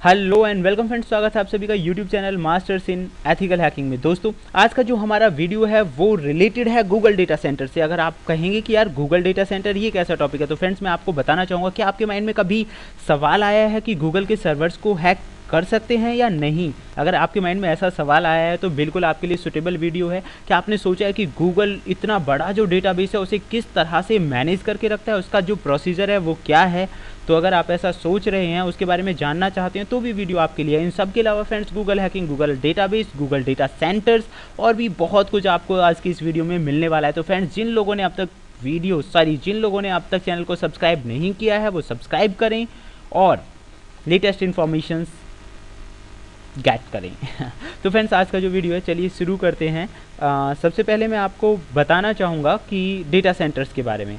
Hello and welcome friends, स्वागत है आप सभी का YouTube channel masters in ethical hacking में। दोस्तों, आज का जो हमारा वीडियो है वो रिलेटेड है गूगल डेटा सेंटर से। अगर आप कहेंगे कि यार गूगल डेटा सेंटर ये कैसा टॉपिक है, तो फ्रेंड्स मैं आपको बताना चाहूँगा कि आपके माइंड में कभी सवाल आया है कि गूगल के सर्वर्स को हैक कर सकते हैं या नहीं। अगर आपके माइंड में ऐसा सवाल आया है तो बिल्कुल आपके लिए सुटेबल वीडियो है कि आपने सोचा है कि गूगल इतना बड़ा जो डेटाबेस है उसे किस तरह से मैनेज करके रखता है, उसका जो प्रोसीजर है वो क्या है। तो अगर आप ऐसा सोच रहे हैं, उसके बारे में जानना चाहते हैं, तो भी वीडियो आपके लिए है। इन सब के अलावा friends Google hacking, Google database, Google data centres और भी बहुत कुछ आपको आज की इस वीडियो में मिलने वाला है। तो फ्रेंड्स जिन लोगों ने अब तक चैनल को सब्सक्राइब नहीं किया है वो सब्सक्राइब करें और लेटेस्ट इन्फॉर्मेशंस गेट करें। तो फ्रेंड्स आज का जो वीडियो है, चलिए शुरू करते हैं। सबसे पहले मैं आपको बताना चाहूँगा कि डेटा सेंटर्स के बारे में।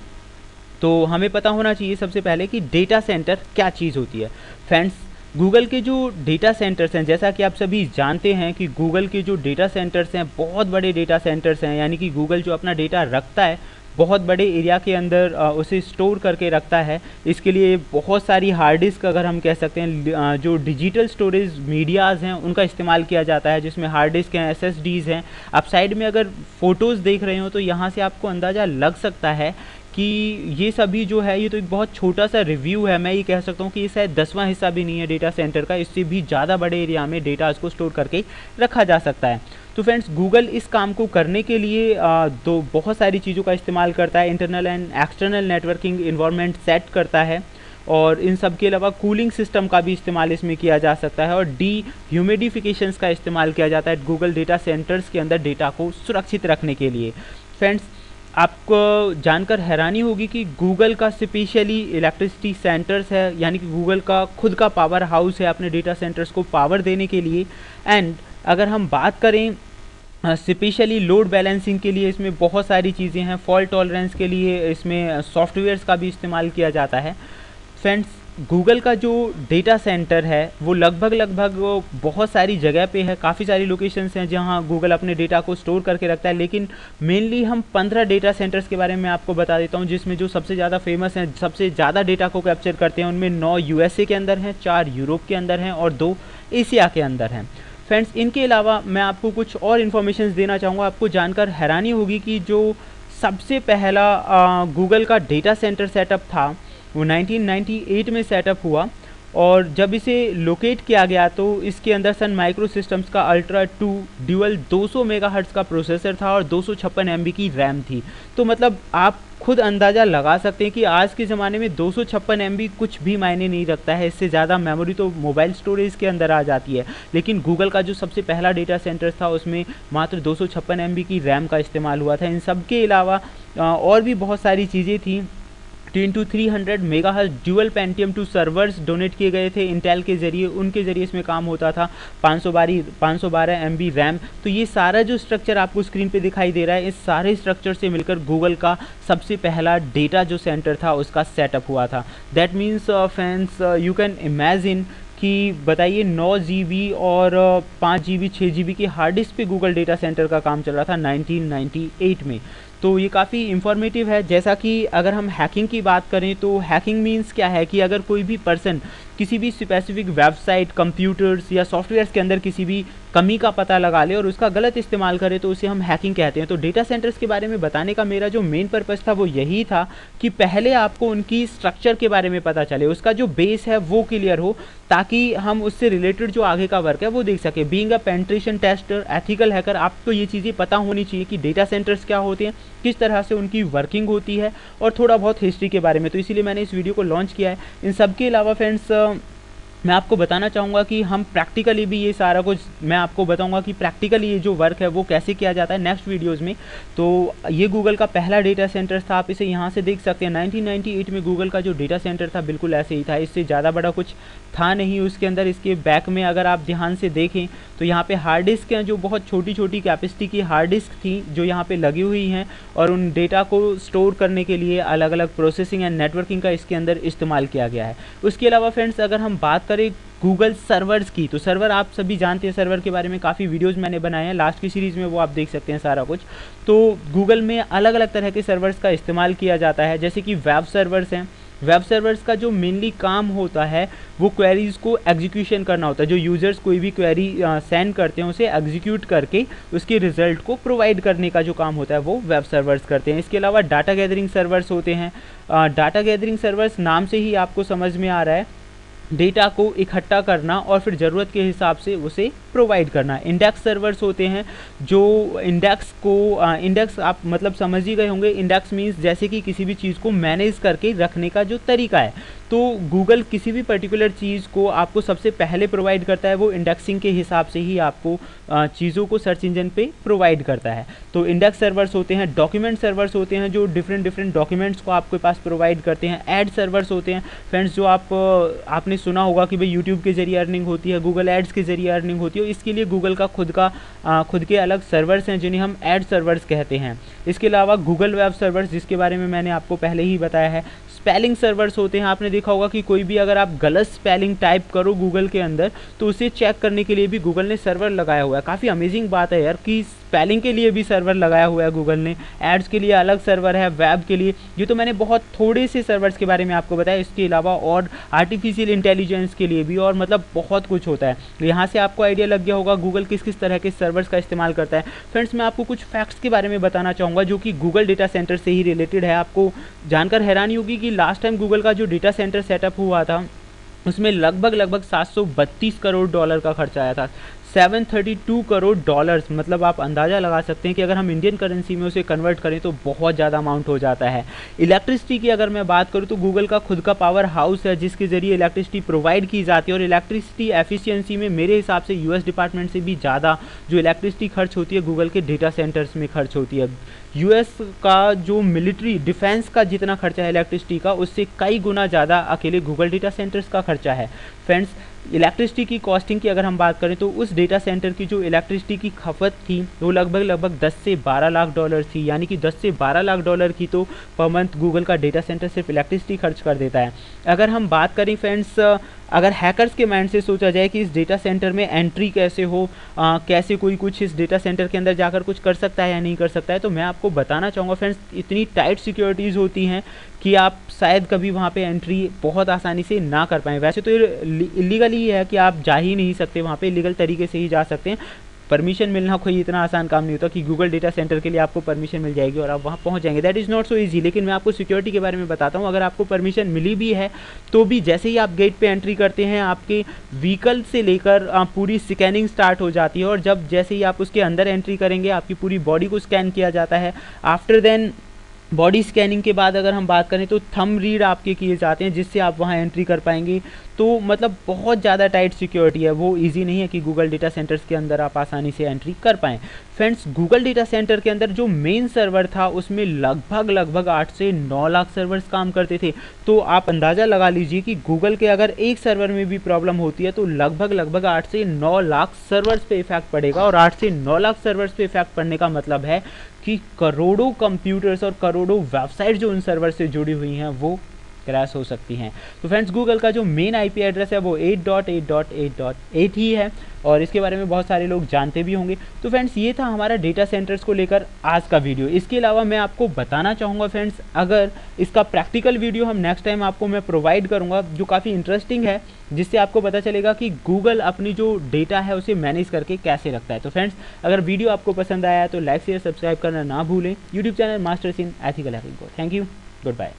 तो हमें पता होना चाहिए सबसे पहले कि डेटा सेंटर क्या चीज़ होती है। फ्रेंड्स, गूगल के जो डेटा सेंटर्स हैं, जैसा कि आप सभी जानते हैं कि गूगल के जो डेटा सेंटर्स हैं बहुत बड़े डेटा सेंटर्स हैं, यानी कि गूगल जो अपना डेटा रखता है बहुत बड़े एरिया के अंदर उसे स्टोर करके रखता है। इसके लिए बहुत सारी हार्ड डिस्क, अगर हम कह सकते हैं, जो डिजिटल स्टोरेज मीडियाज़ हैं उनका इस्तेमाल किया जाता है, जिसमें हार्ड डिस्क हैं, SSDs हैं। आप साइड में अगर फ़ोटोज़ देख रहे हो तो यहाँ से आपको अंदाज़ा लग सकता है कि ये सभी जो है ये तो एक बहुत छोटा सा रिव्यू है। मैं ये कह सकता हूँ कि ये शायद 10वां हिस्सा भी नहीं है डेटा सेंटर का। इससे भी ज़्यादा बड़े एरिया में डेटा को स्टोर करके रखा जा सकता है। तो फ्रेंड्स, गूगल इस काम को करने के लिए बहुत सारी चीज़ों का इस्तेमाल करता है। Internal and external networking environment set करता है और इन सब के अलावा कूलिंग सिस्टम का भी इस्तेमाल इसमें किया जा सकता है और ह्यूमिडिफिकेशंस का इस्तेमाल किया जाता है गूगल डेटा सेंटर्स के अंदर डेटा को सुरक्षित रखने के लिए। फ्रेंड्स, आपको जानकर हैरानी होगी कि गूगल का स्पेशली इलेक्ट्रिसिटी सेंटर्स है, यानी कि गूगल का खुद का पावर हाउस है अपने डेटा सेंटर्स को पावर देने के लिए। एंड अगर हम बात करें स्पेशली लोड बैलेंसिंग के लिए, इसमें बहुत सारी चीज़ें हैं। फॉल्ट टॉलरेंस के लिए इसमें सॉफ्टवेयर्स का भी इस्तेमाल किया जाता है। फ्रेंड्स, गूगल का जो डेटा सेंटर है वो लगभग बहुत सारी जगह पे है। काफ़ी सारी लोकेशंस हैं जहां गूगल अपने डेटा को स्टोर करके रखता है, लेकिन मेनली हम 15 डेटा सेंटर्स के बारे में आपको बता देता हूं, जिसमें जो सबसे ज़्यादा फेमस हैं, सबसे ज़्यादा डेटा को कैप्चर करते हैं, उनमें 9 USA के अंदर हैं, 4 यूरोप के अंदर हैं और 2 एशिया के अंदर हैं। फ्रेंड्स, इनके अलावा मैं आपको कुछ और इन्फॉर्मेशन देना चाहूँगा। आपको जानकर हैरानी होगी कि जो सबसे पहला गूगल का डेटा सेंटर सेटअप था वो 1998 में सेटअप हुआ और जब इसे लोकेट किया गया तो इसके अंदर सन माइक्रो सिस्टम्स का अल्ट्रा 2 ड्यूअल 200 मेगाहर्ट्ज़ का प्रोसेसर था और 256 MB की रैम थी। तो मतलब आप खुद अंदाज़ा लगा सकते हैं कि आज के ज़माने में 256 MB कुछ भी मायने नहीं रखता है। इससे ज़्यादा मेमोरी तो मोबाइल स्टोरेज के अंदर आ जाती है, लेकिन गूगल का जो सबसे पहला डेटा सेंटर था उसमें मात्र 256 MB की रैम का इस्तेमाल हुआ था। इन सब के अलावा और भी बहुत सारी चीज़ें थी। 300 megahertz dual Pentium 2 servers donate किए गए थे इंटेल के ज़रिए, उनके ज़रिए इसमें काम होता था। 512 MB रैम। तो ये सारा जो स्ट्रक्चर आपको स्क्रीन पे दिखाई दे रहा है, इस सारे स्ट्रक्चर से मिलकर गूगल का सबसे पहला डेटा जो सेंटर था उसका सेटअप हुआ था। That means friends, you can imagine कि बताइए 9 GB और 5 GB 6 GB की हार्ड डिस्क पे गूगल डेटा सेंटर का काम चल रहा था 1998 में। तो ये काफ़ी इंफॉर्मेटिव है। जैसा कि अगर हम हैकिंग की बात करें तो हैकिंग मीन्स क्या है कि अगर कोई भी पर्सन किसी भी स्पेसिफिक वेबसाइट, कंप्यूटर्स या सॉफ्टवेयर्स के अंदर किसी भी कमी का पता लगा ले और उसका गलत इस्तेमाल करे तो उसे हम हैकिंग कहते हैं। तो डेटा सेंटर्स के बारे में बताने का मेरा जो मेन पर्पस था वो यही था कि पहले आपको उनकी स्ट्रक्चर के बारे में पता चले, उसका जो बेस है वो क्लियर हो, ताकि हम उससे रिलेटेड जो आगे का वर्क है वो देख सके। Being a penetration tester, ethical hacker, आपको ये चीज़ें पता होनी चाहिए कि डेटा सेंटर्स क्या होते हैं, किस तरह से उनकी वर्किंग होती है और थोड़ा बहुत हिस्ट्री के बारे में। तो इसीलिए मैंने इस वीडियो को लॉन्च किया है। इन सब के अलावा फ्रेंड्स, मैं आपको बताना चाहूँगा कि हम प्रैक्टिकली भी ये सारा कुछ, मैं आपको बताऊँगा कि प्रैक्टिकली ये जो वर्क है वो कैसे किया जाता है नेक्स्ट वीडियोज़ में। तो ये गूगल का पहला डेटा सेंटर था, आप इसे यहाँ से देख सकते हैं। 1998 में गूगल का जो डेटा सेंटर था बिल्कुल ऐसे ही था, इससे ज़्यादा बड़ा कुछ था नहीं उसके अंदर। इसके बैक में अगर आप ध्यान से देखें तो यहाँ पे हार्ड डिस्क हैं, जो बहुत छोटी छोटी कैपेसिटी की हार्ड डिस्क थी जो यहाँ पे लगी हुई हैं और उन डेटा को स्टोर करने के लिए अलग अलग प्रोसेसिंग एंड नेटवर्किंग का इसके अंदर इस्तेमाल किया गया है। उसके अलावा फ्रेंड्स, अगर हम बात करें गूगल सर्वर्स की, तो सर्वर आप सभी जानते हैं, सर्वर के बारे में काफ़ी वीडियोज़ मैंने बनाए हैं लास्ट की सीरीज़ में, वो आप देख सकते हैं सारा कुछ। तो गूगल में अलग अलग तरह के सर्वर्स का इस्तेमाल किया जाता है, जैसे कि वेब सर्वर्स हैं, वेब सर्वर्स का जो मेनली काम होता है वो क्वेरीज को एग्जीक्यूशन करना होता है। जो यूजर्स कोई भी क्वेरी सेंड करते हैं उसे एग्जीक्यूट करके उसके रिजल्ट को प्रोवाइड करने का जो काम होता है वो वेब सर्वर्स करते हैं। इसके अलावा डाटा गैदरिंग सर्वर्स होते हैं। डाटा गैदरिंग सर्वर्स नाम से ही आपको समझ में आ रहा है, डेटा को इकट्ठा करना और फिर ज़रूरत के हिसाब से उसे प्रोवाइड करना। इंडेक्स सर्वर्स होते हैं जो इंडेक्स आप मतलब समझ ही गए होंगे। इंडेक्स मीन्स जैसे कि किसी भी चीज़ को मैनेज करके रखने का जो तरीका है, तो गूगल किसी भी पर्टिकुलर चीज़ को आपको सबसे पहले प्रोवाइड करता है, वो इंडेक्सिंग के हिसाब से ही आपको चीज़ों को सर्च इंजन पे प्रोवाइड करता है। तो इंडेक्स सर्वर्स होते हैं। डॉक्यूमेंट सर्वर्स होते हैं जो डिफरेंट डॉक्यूमेंट्स को आपके पास प्रोवाइड करते हैं। एड सर्वर्स होते हैं फ्रेंड्स, जो आपने सुना होगा कि भाई यूट्यूब के जरिए अर्निंग होती है, गूगल एड्स के जरिए अर्निंग होती है। इसके लिए गूगल का खुद के अलग सर्वर्स हैं जिन्हें हम एड सर्वर्स कहते हैं। इसके अलावा गूगल वेब सर्वर्स, जिसके बारे में मैंने आपको पहले ही बताया है। स्पेलिंग सर्वर्स होते हैं। आपने देखा होगा कि कोई भी अगर आप गलत स्पेलिंग टाइप करो गूगल के अंदर तो उसे चेक करने के लिए भी गूगल ने सर्वर लगाया हुआ है। काफ़ी अमेजिंग बात है यार कि स्पेलिंग के लिए भी सर्वर लगाया हुआ है गूगल ने। एड्स के लिए अलग सर्वर है, वेब के लिए। ये तो मैंने बहुत थोड़े से सर्वर्स के बारे में आपको बताया। इसके अलावा और आर्टिफिशियल इंटेलिजेंस के लिए भी, और मतलब बहुत कुछ होता है। यहाँ से आपको आइडिया लग गया होगा गूगल किस किस तरह के सर्वर्स का इस्तेमाल करता है। फ्रेंड्स, मैं आपको कुछ फैक्ट्स के बारे में बताना चाहूँगा जो कि गूगल डेटा सेंटर से ही रिलेटेड है। आपको जानकर हैरानी होगी कि लास्ट टाइम गूगल का जो डेटा सेंटर सेटअप हुआ था उसमें लगभग 732 करोड़ डॉलर का खर्चा आया था। 732 करोड़ डॉलर्स, मतलब आप अंदाज़ा लगा सकते हैं कि अगर हम इंडियन करेंसी में उसे कन्वर्ट करें तो बहुत ज़्यादा अमाउंट हो जाता है। इलेक्ट्रिसिटी की अगर मैं बात करूं तो गूगल का खुद का पावर हाउस है जिसके ज़रिए इलेक्ट्रिसिटी प्रोवाइड की जाती है, और इलेक्ट्रिसिटी एफिशिएंसी में मेरे हिसाब से यूएस डिपार्टमेंट से भी ज़्यादा जो इलेक्ट्रिसिटी खर्च होती है गूगल के डेटा सेंटर्स में खर्च होती है। यूएस का जो मिलिट्री डिफेंस का जितना खर्चा है इलेक्ट्रिसिटी का, उससे कई गुना ज़्यादा अकेले गूगल डेटा सेंटर्स का खर्चा है। फ्रेंड्स, इलेक्ट्रिसिटी की कॉस्टिंग की अगर हम बात करें तो उस डेटा सेंटर की जो इलेक्ट्रिसिटी की खपत थी वो लगभग 10 से 12 लाख डॉलर थी। यानी कि 10 से 12 लाख डॉलर की तो पर मंथ गूगल का डेटा सेंटर सिर्फ इलेक्ट्रिसिटी खर्च कर देता है। अगर हम बात करें फ्रेंड्स, अगर हैकर्स के माइंड से सोचा जाए कि इस डेटा सेंटर में एंट्री कैसे हो, कैसे कोई कुछ इस डेटा सेंटर के अंदर जाकर कुछ कर सकता है या नहीं कर सकता है, तो मैं आपको बताना चाहूँगा फ्रेंड्स, इतनी टाइट सिक्योरिटीज़ होती हैं कि आप शायद कभी वहाँ पे एंट्री बहुत आसानी से ना कर पाएँ। वैसे तो ये इलीगली है कि आप जा ही नहीं सकते वहाँ पे, लीगल तरीके से ही जा सकते हैं। परमिशन मिलना कोई इतना आसान काम नहीं होता कि गूगल डेटा सेंटर के लिए आपको परमिशन मिल जाएगी और आप वहाँ पहुँच जाएंगे। That is not so easy. लेकिन मैं आपको सिक्योरिटी के बारे में बताता हूँ। अगर आपको परमिशन मिली भी है तो भी जैसे ही आप गेट पे एंट्री करते हैं आपके व्हीकल से लेकर पूरी स्कैनिंग स्टार्ट हो जाती है, और जब जैसे ही आप उसके अंदर एंट्री करेंगे आपकी पूरी बॉडी को स्कैन किया जाता है। आफ्टर देन बॉडी स्कैनिंग के बाद अगर हम बात करें तो थंब रीड आपके किए जाते हैं जिससे आप वहाँ एंट्री कर पाएंगे। तो मतलब बहुत ज़्यादा टाइट सिक्योरिटी है, वो इजी नहीं है कि गूगल डेटा सेंटर्स के अंदर आप आसानी से एंट्री कर पाएँ। फ्रेंड्स, गूगल डेटा सेंटर के अंदर जो मेन सर्वर था उसमें लगभग 8 से 9 लाख सर्वर्स काम करते थे। तो आप अंदाज़ा लगा लीजिए कि गूगल के अगर एक सर्वर में भी प्रॉब्लम होती है तो लगभग 8 से 9 लाख सर्वर्स पे इफेक्ट पड़ेगा, और 8 से 9 लाख सर्वर्स पे इफेक्ट पड़ने का मतलब है कि करोड़ों कंप्यूटर्स और करोड़ों वेबसाइट जो उन सर्वर से जुड़ी हुई हैं वो क्रैश हो सकती हैं। तो फ्रेंड्स, गूगल का जो मेन आईपी एड्रेस है वो 8.8.8.8 ही है, और इसके बारे में बहुत सारे लोग जानते भी होंगे। तो फ्रेंड्स, ये था हमारा डेटा सेंटर्स को लेकर आज का वीडियो। इसके अलावा मैं आपको बताना चाहूँगा फ्रेंड्स, अगर इसका प्रैक्टिकल वीडियो हम नेक्स्ट टाइम आपको मैं प्रोवाइड करूँगा जो काफ़ी इंटरेस्टिंग है, जिससे आपको पता चलेगा कि गूगल अपनी जो डेटा है उसे मैनेज करके कैसे रखता है। तो फ्रेंड्स, अगर वीडियो आपको पसंद आया है तो लाइक शेयर सब्सक्राइब करना ना भूलें YouTube channel masters in ethical hacking को। Thank you, good bye.